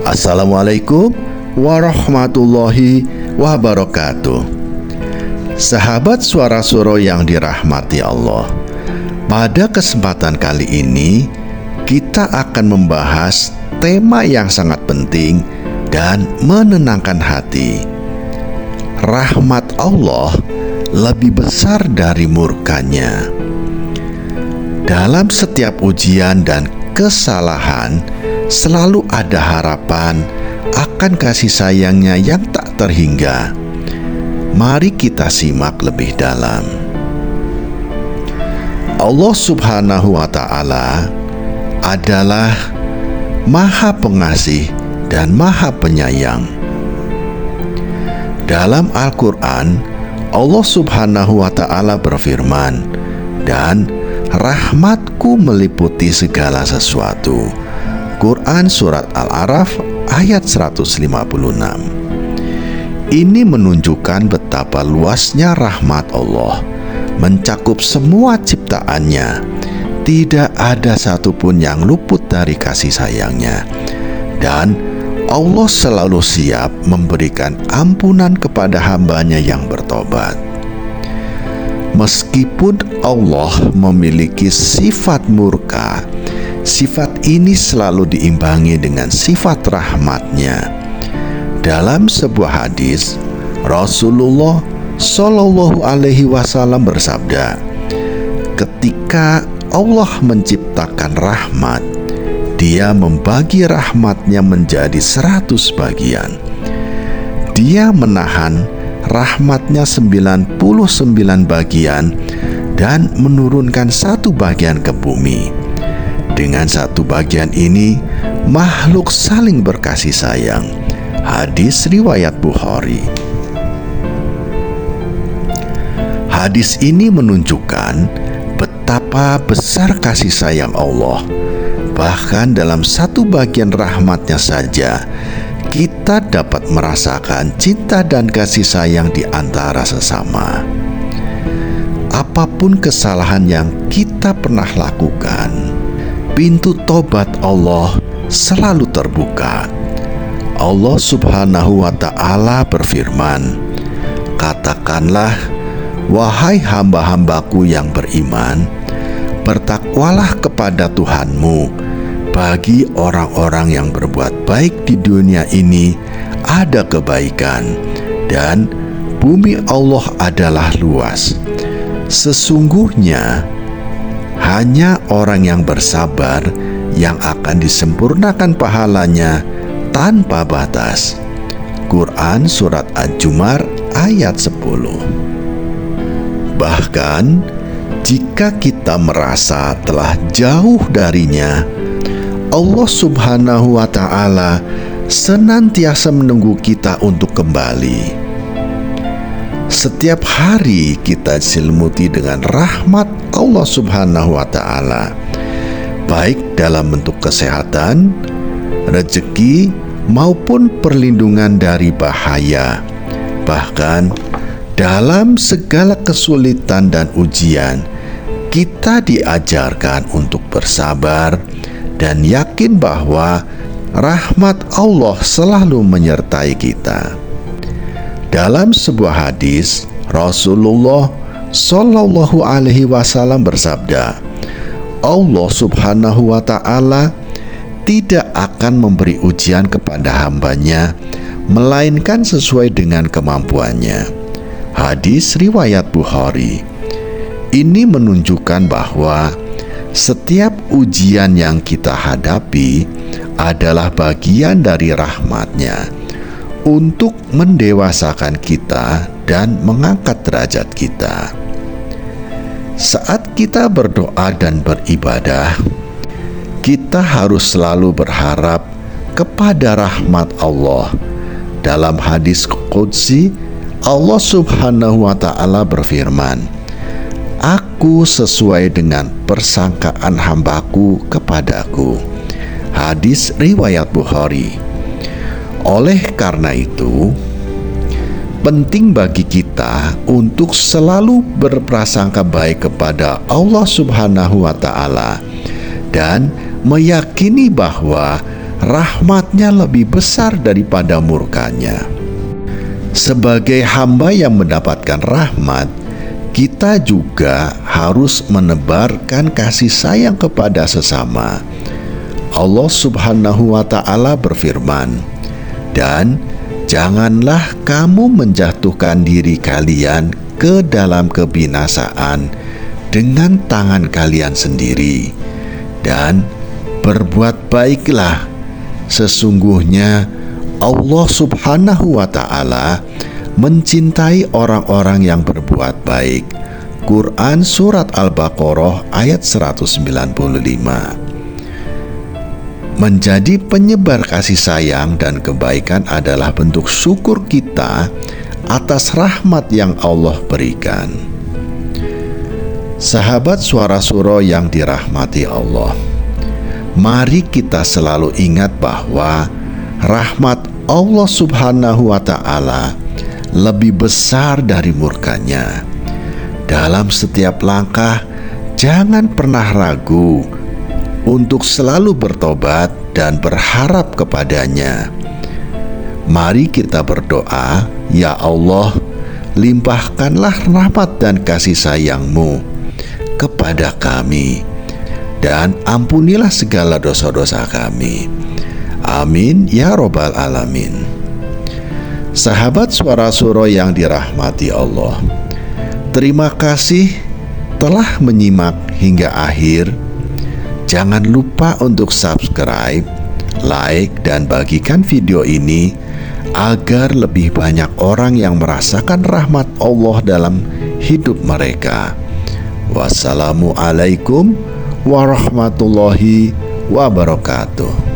Assalamualaikum warahmatullahi wabarakatuh. Sahabat Suara Suro yang dirahmati Allah, pada kesempatan kali ini kita akan membahas tema yang sangat penting dan menenangkan hati. Rahmat Allah lebih besar dari murkanya. Dalam setiap ujian dan kesalahan selalu ada harapan akan kasih sayangnya yang tak terhingga. Mari kita simak lebih dalam. Allah Subhanahu wa Ta'ala adalah Maha Pengasih dan Maha Penyayang. Dalam Al-Quran, Allah Subhanahu wa Ta'ala berfirman, "Dan rahmatku meliputi segala sesuatu." Quran Surat Al-A'raf ayat 156. Ini menunjukkan betapa luasnya rahmat Allah, mencakup semua ciptaannya. Tidak ada satupun yang luput dari kasih sayangnya. Dan Allah selalu siap memberikan ampunan kepada hambanya yang bertobat. Meskipun Allah memiliki sifat murka, sifat ini selalu diimbangi dengan sifat rahmatnya. Dalam sebuah hadis, Rasulullah Shallallahu Alaihi Wasallam bersabda, "Ketika Allah menciptakan rahmat, Dia membagi rahmatnya menjadi 100 bagian. Dia menahan rahmatnya 99 bagian dan menurunkan 1 bagian ke bumi. Dengan 1 bagian ini, makhluk saling berkasih sayang." Hadis riwayat Bukhari. Hadis ini menunjukkan betapa besar kasih sayang Allah. Bahkan dalam 1 bagian rahmatnya saja, kita dapat merasakan cinta dan kasih sayang di antara sesama. Apapun kesalahan yang kita pernah lakukan, pintu tobat Allah selalu terbuka. Allah Subhanahu wa Ta'ala berfirman, "Katakanlah, wahai hamba-hambaku yang beriman, bertakwalah kepada Tuhanmu. Bagi orang-orang yang berbuat baik di dunia ini ada kebaikan, dan bumi Allah adalah luas. Sesungguhnya hanya orang yang bersabar yang akan disempurnakan pahalanya tanpa batas." Quran Surat Al-Jumar ayat 10. Bahkan jika kita merasa telah jauh darinya, Allah Subhanahu wa Ta'ala senantiasa menunggu kita untuk kembali. Setiap hari kita diselimuti dengan rahmat Allah Subhanahu wa Ta'ala, baik dalam bentuk kesehatan, rezeki, maupun perlindungan dari bahaya. Bahkan dalam segala kesulitan dan ujian, kita diajarkan untuk bersabar dan yakin bahwa rahmat Allah selalu menyertai kita. Dalam sebuah hadis, Rasulullah Shallallahu Alaihi Wasallam bersabda, "Allah Subhanahu wa Ta'ala tidak akan memberi ujian kepada hambanya melainkan sesuai dengan kemampuannya." Hadis riwayat Bukhari. Ini menunjukkan bahwa setiap ujian yang kita hadapi adalah bagian dari rahmatnya untuk mendewasakan kita dan mengangkat derajat kita. Saat kita berdoa dan beribadah, kita harus selalu berharap kepada rahmat Allah. Dalam hadis qudsi, Allah Subhanahu wa Ta'ala berfirman, "Aku sesuai dengan persangkaan hambaku kepadaku." Hadis riwayat Bukhari. Oleh karena itu, penting bagi kita untuk selalu berprasangka baik kepada Allah Subhanahu wa Ta'ala dan meyakini bahwa rahmat-Nya lebih besar daripada murka-Nya. Sebagai hamba yang mendapatkan rahmat, kita juga harus menebarkan kasih sayang kepada sesama. Allah Subhanahu wa Ta'ala berfirman, "Dan janganlah kamu menjatuhkan diri kalian ke dalam kebinasaan dengan tangan kalian sendiri, dan berbuat baiklah, sesungguhnya Allah Subhanahu wa Ta'ala mencintai orang-orang yang berbuat baik." Quran Surat Al-Baqarah ayat 195. Menjadi penyebar kasih sayang dan kebaikan adalah bentuk syukur kita atas rahmat yang Allah berikan. Sahabat Suara Suro yang dirahmati Allah, mari kita selalu ingat bahwa rahmat Allah Subhanahu wa Ta'ala lebih besar dari murka-Nya. Dalam setiap langkah, jangan pernah ragu untuk selalu bertobat dan berharap kepada-Nya. Mari kita berdoa, "Ya Allah, limpahkanlah rahmat dan kasih sayang-Mu kepada kami, dan ampunilah segala dosa-dosa kami. Amin ya Robbal Alamin." Sahabat Suara Suro yang dirahmati Allah, terima kasih telah menyimak hingga akhir. Jangan lupa untuk subscribe, like, dan bagikan video ini agar lebih banyak orang yang merasakan rahmat Allah dalam hidup mereka. Wassalamualaikum warahmatullahi wabarakatuh.